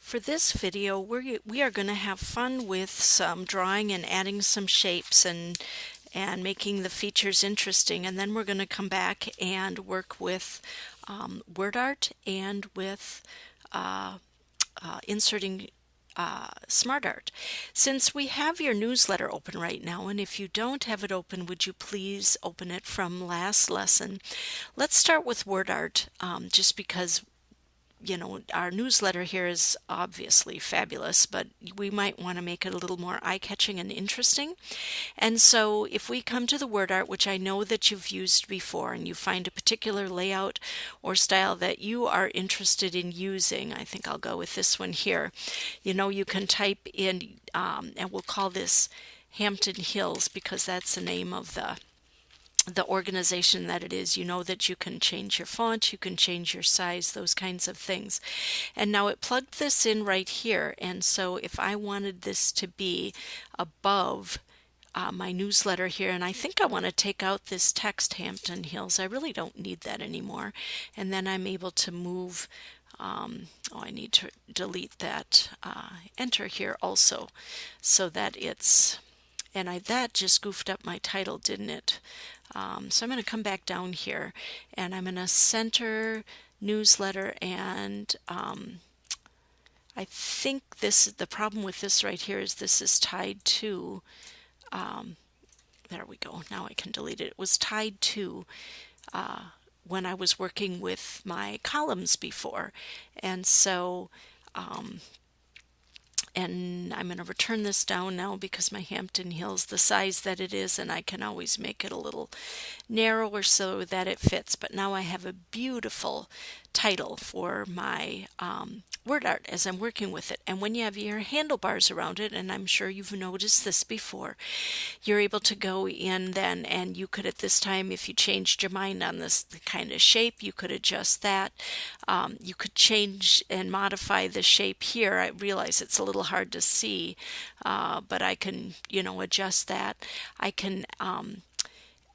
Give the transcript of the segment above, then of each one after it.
For this video, we are going to have fun with some drawing and adding some shapes and making the features interesting. And then we're going to come back and work with word art and with inserting smart art. Since we have your newsletter open right now, and if you don't have it open, would you please open it from last lesson? Let's start with word art, just because our newsletter here is obviously fabulous, but we might want to make it a little more eye-catching and interesting. And so if we come to the word art, which I know that you've used before, and you find a particular layout or style that you are interested in using, I think I'll go with this one here. You can type in, and we'll call this Hampton Hills because that's the name of the organization that it is. You know that you can change your font, you can change your size, those kinds of things. And now it plugged this in right here, and so if I wanted this to be above my newsletter here, and I think I want to take out this text Hampton Hills, I really don't need that anymore, and then I'm able to move I need to delete that enter here also so that it's, and that just goofed up my title, didn't it? So I'm going to come back down here and I'm going to center newsletter, and I think the problem with this right here is this is tied to, there we go, now I can delete it. It was tied to when I was working with my columns before, and so and I'm going to return this down now because my Hampton Hills the size that it is, and I can always make it a little narrower so that it fits. But now I have a beautiful title for my word art as I'm working with it. And when you have your handlebars around it, and I'm sure you've noticed this before, you're able to go in then, and you could at this time, if you changed your mind on this kind of shape, you could adjust that. You could change and modify the shape here. I realize it's a little hard to see, but I can, adjust that. I can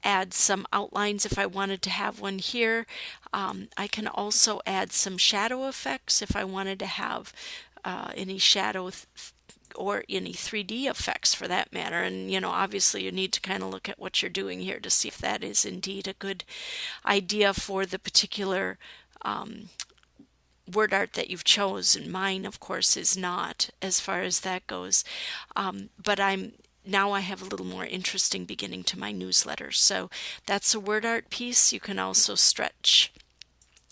add some outlines if I wanted to have one here. I can also add some shadow effects if I wanted to have any shadow or any 3D effects for that matter. And obviously you need to kind of look at what you're doing here to see if that is indeed a good idea for the particular word art that you've chosen. Mine, of course, is not as far as that goes, but now I have a little more interesting beginning to my newsletter. So that's a word art piece. You can also stretch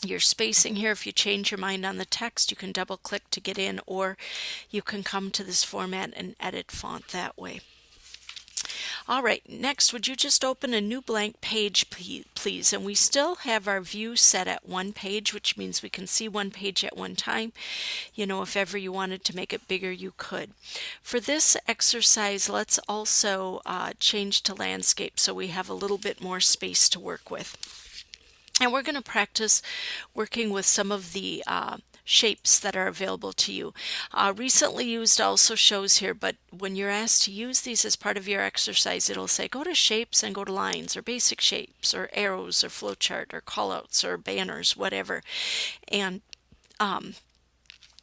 your spacing here. If you change your mind on the text, you can double click to get in, or you can come to this format and edit font that way. All right, next, would you just open a new blank page, please? And we still have our view set at one page, which means we can see one page at one time. If ever you wanted to make it bigger, you could. For this exercise, let's also change to landscape so we have a little bit more space to work with. And we're going to practice working with some of the shapes that are available to you. Recently used also shows here, but when you're asked to use these as part of your exercise, it'll say go to shapes and go to lines, or basic shapes, or arrows, or flowchart, or callouts, or banners, whatever. And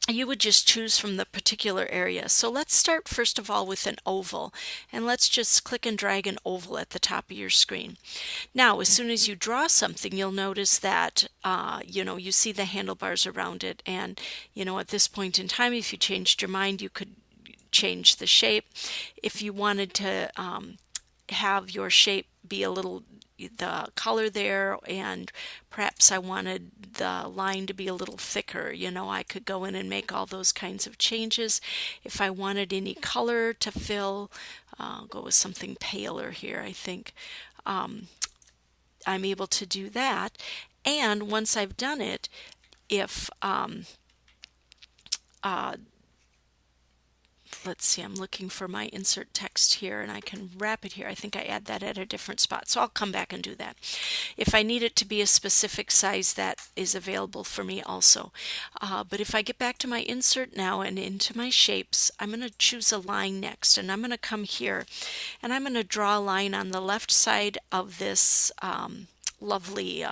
you would just choose from the particular area. So let's start first of all with an oval, and let's just click and drag an oval at the top of your screen. Now, as soon as you draw something, you'll notice that you see the handlebars around it, and at this point in time, if you changed your mind, you could change the shape. If you wanted to have your shape be a little, the color there, and perhaps I wanted the line to be a little thicker, I could go in and make all those kinds of changes. If I wanted any color to fill, I'll go with something paler here, I think. I'm able to do that, and once I've done it, if let's see, I'm looking for my insert text here, and I can wrap it here. I think I add that at a different spot, so I'll come back and do that. If I need it to be a specific size, that is available for me also. But if I get back to my insert now and into my shapes, I'm going to choose a line next, and I'm going to come here, and I'm going to draw a line on the left side of this lovely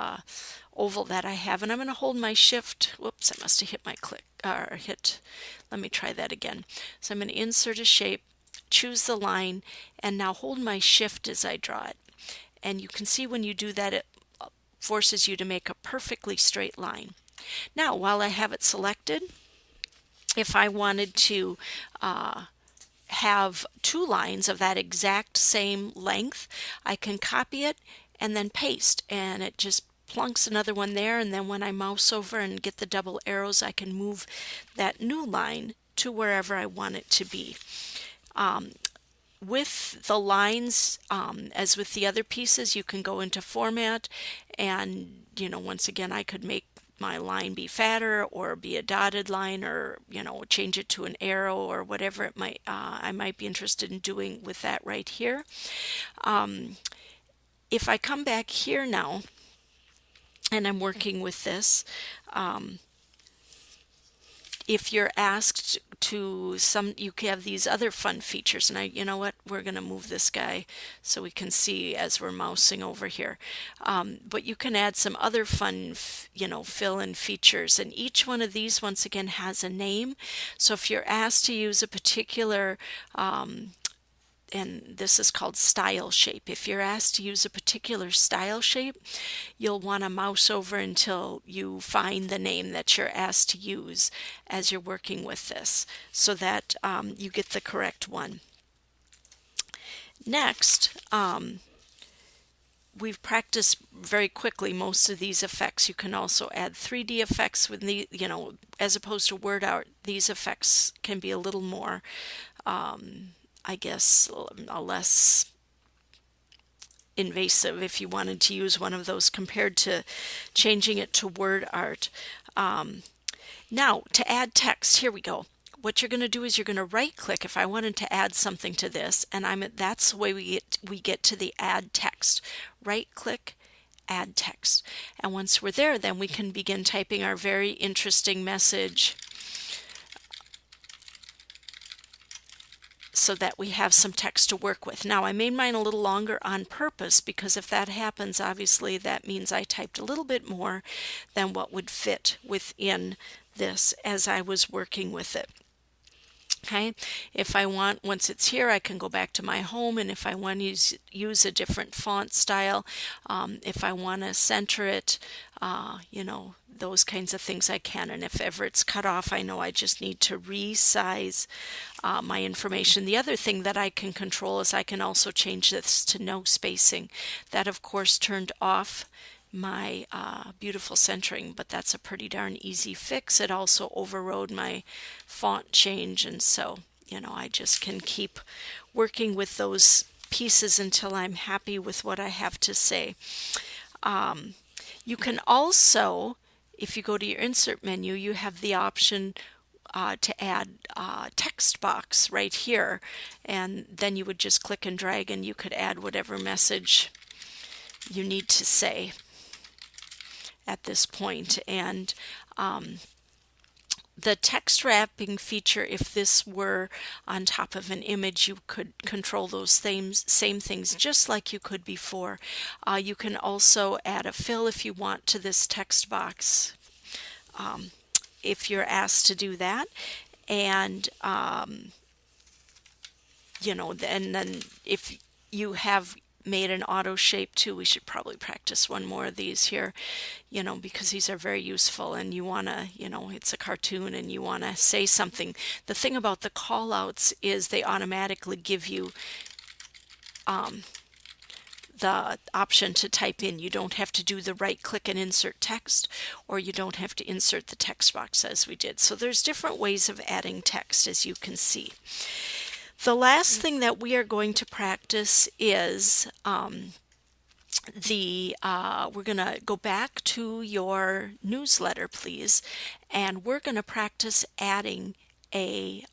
oval that I have, and I'm going to hold my shift. Whoops, I must have hit my click, or hit, let me try that again. So I'm going to insert a shape, choose the line, and now hold my shift as I draw it. And you can see when you do that, it forces you to make a perfectly straight line. Now, while I have it selected, if I wanted to have two lines of that exact same length, I can copy it and then paste, and it just plunks another one there, and then when I mouse over and get the double arrows, I can move that new line to wherever I want it to be. With the lines, as with the other pieces, you can go into format, and once again, I could make my line be fatter or be a dotted line, or change it to an arrow, or whatever it might I might be interested in doing with that right here. If I come back here now and I'm working with this, if you're asked to you have these other fun features, and you know what, we're going to move this guy so we can see as we're mousing over here. But you can add some other fun, fill-in features, and each one of these, once again, has a name. So if you're asked to use a particular and this is called style shape. If you're asked to use a particular style shape, you'll want to mouse over until you find the name that you're asked to use as you're working with this, so that you get the correct one. Next, we've practiced very quickly most of these effects. You can also add 3D effects with the, as opposed to word art. These effects can be a little more I guess a less invasive if you wanted to use one of those, compared to changing it to word art. Now, to add text, here we go. What you're going to do is you're going to right click if I wanted to add something to this, and that's the way we get to the add text. Right click, add text. And once we're there, then we can begin typing our very interesting message, so that we have some text to work with. Now, I made mine a little longer on purpose, because if that happens, obviously that means I typed a little bit more than what would fit within this as I was working with it. Okay, if I want, once it's here, I can go back to my home, and if I want to use a different font style, if I want to center it, those kinds of things I can. And if ever it's cut off, I know I just need to resize my information. The other thing that I can control is I can also change this to no spacing. That, of course, turned off my beautiful centering, but that's a pretty darn easy fix. It also overrode my font change, and so I just can keep working with those pieces until I'm happy with what I have to say. You can also, if you go to your insert menu, you have the option to add a text box right here, and then you would just click and drag, and you could add whatever message you need to say at this point. And the text wrapping feature, if this were on top of an image, you could control those same things just like you could before. You can also add a fill if you want to this text box, if you're asked to do that. And and then if you have made an auto shape too, we should probably practice one more of these here, because these are very useful, and you want to, it's a cartoon and you want to say something. The thing about the call outs is they automatically give you the option to type in. You don't have to do the right click and insert text, or you don't have to insert the text box as we did. So there's different ways of adding text, as you can see. The last thing that we are going to practice is we're going to go back to your newsletter, please, and we're going to practice adding a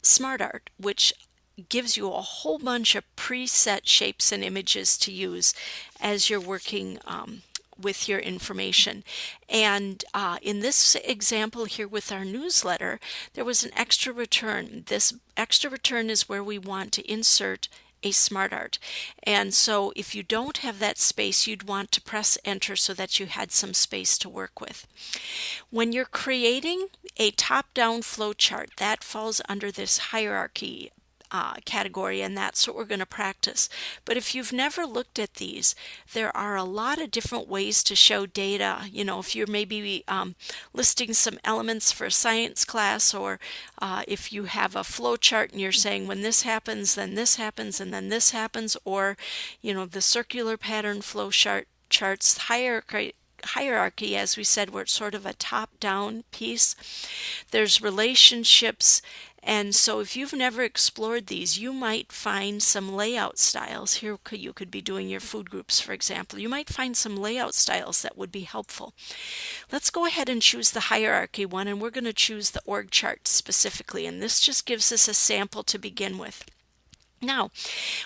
Smart Art, which gives you a whole bunch of preset shapes and images to use as you're working with your information. And in this example here with our newsletter, there was an extra return. This extra return is where we want to insert a SmartArt. And so if you don't have that space, you'd want to press enter so that you had some space to work with. When you're creating a top-down flowchart, that falls under this hierarchy category, and that's what we're going to practice. But if you've never looked at these, there are a lot of different ways to show data. You know, if you're maybe listing some elements for a science class, or if you have a flow chart and you're saying when this happens, then this happens, and then this happens, or you know, the circular pattern flow charts hierarchy, as we said, where it's sort of a top-down piece. There's relationships, and so if you've never explored these, you might find some layout styles. Here you could be doing your food groups, for example. You might find some layout styles that would be helpful. Let's go ahead and choose the hierarchy one, and we're going to choose the org chart specifically, and this just gives us a sample to begin with. Now,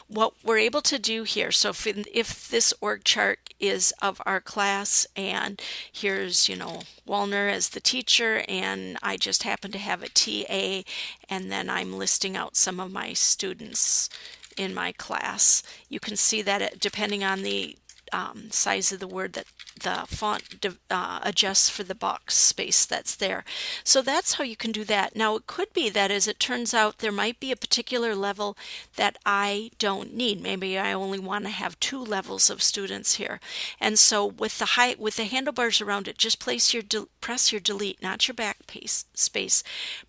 what we're able to do here, so if this org chart is of our class, and here's, you know, Walner as the teacher, and I just happen to have a TA, and then I'm listing out some of my students in my class. You can see that depending on the size of the word, that the font adjusts for the box space that's there. So that's how you can do that. Now it could be that, as it turns out, there might be a particular level that I don't need. Maybe I only want to have 2 levels of students here. And so with the handlebars around it, just press your delete, not your space,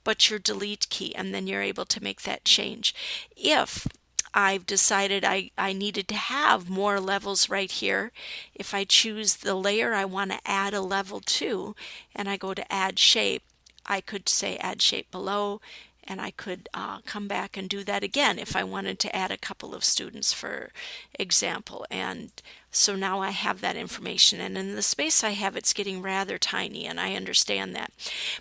but your delete key, and then you're able to make that change. If I've decided I needed to have more levels right here, if I choose the layer I want to add a level to, and I go to add shape, I could say add shape below, and I could come back and do that again if I wanted to add a couple of students, for example. And so now I have that information, and in the space I have, it's getting rather tiny, and I understand that.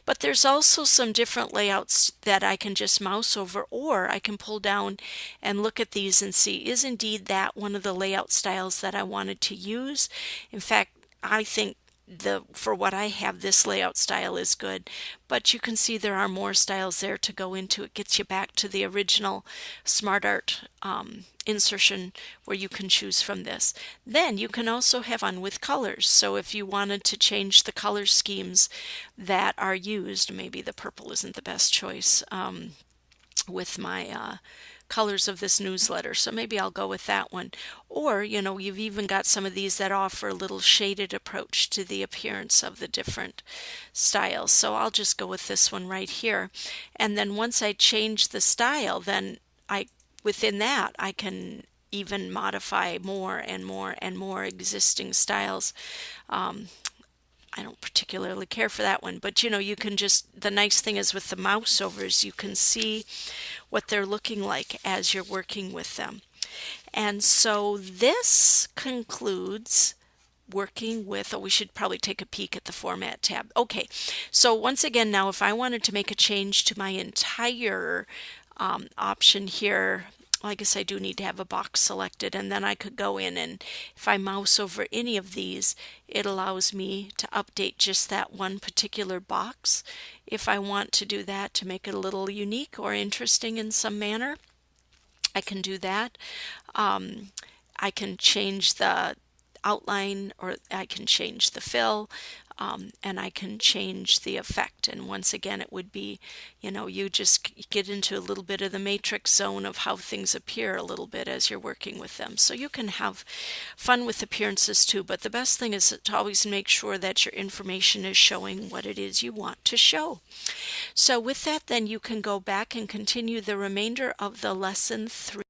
But there's also some different layouts that I can just mouse over, or I can pull down and look at these and see, is indeed that one of the layout styles that I wanted to use? In fact, I think for what I have, this layout style is good, but you can see there are more styles there to go into. It gets you back to the original SmartArt insertion where you can choose from this. Then you can also have fun with colors. So if you wanted to change the color schemes that are used, maybe the purple isn't the best choice with my colors of this newsletter, so maybe I'll go with that one. Or, you know, you've even got some of these that offer a little shaded approach to the appearance of the different styles, so I'll just go with this one right here. And then once I change the style, then within that I can even modify more and more and more existing styles. I don't particularly care for that one, but you know, you can just, the nice thing is with the mouse overs, you can see what they're looking like as you're working with them. And so this concludes working with, we should probably take a peek at the Format tab. Okay, so once again, now if I wanted to make a change to my entire option here, well, I guess I do need to have a box selected, and then I could go in, and if I mouse over any of these, it allows me to update just that one particular box. If I want to do that to make it a little unique or interesting in some manner, I can do that. I can change the outline, or I can change the fill, and I can change the effect. And once again, it would be, you know, you just get into a little bit of the matrix zone of how things appear a little bit as you're working with them. So you can have fun with appearances too, but the best thing is to always make sure that your information is showing what it is you want to show. So with that, then you can go back and continue the remainder of the lesson 3.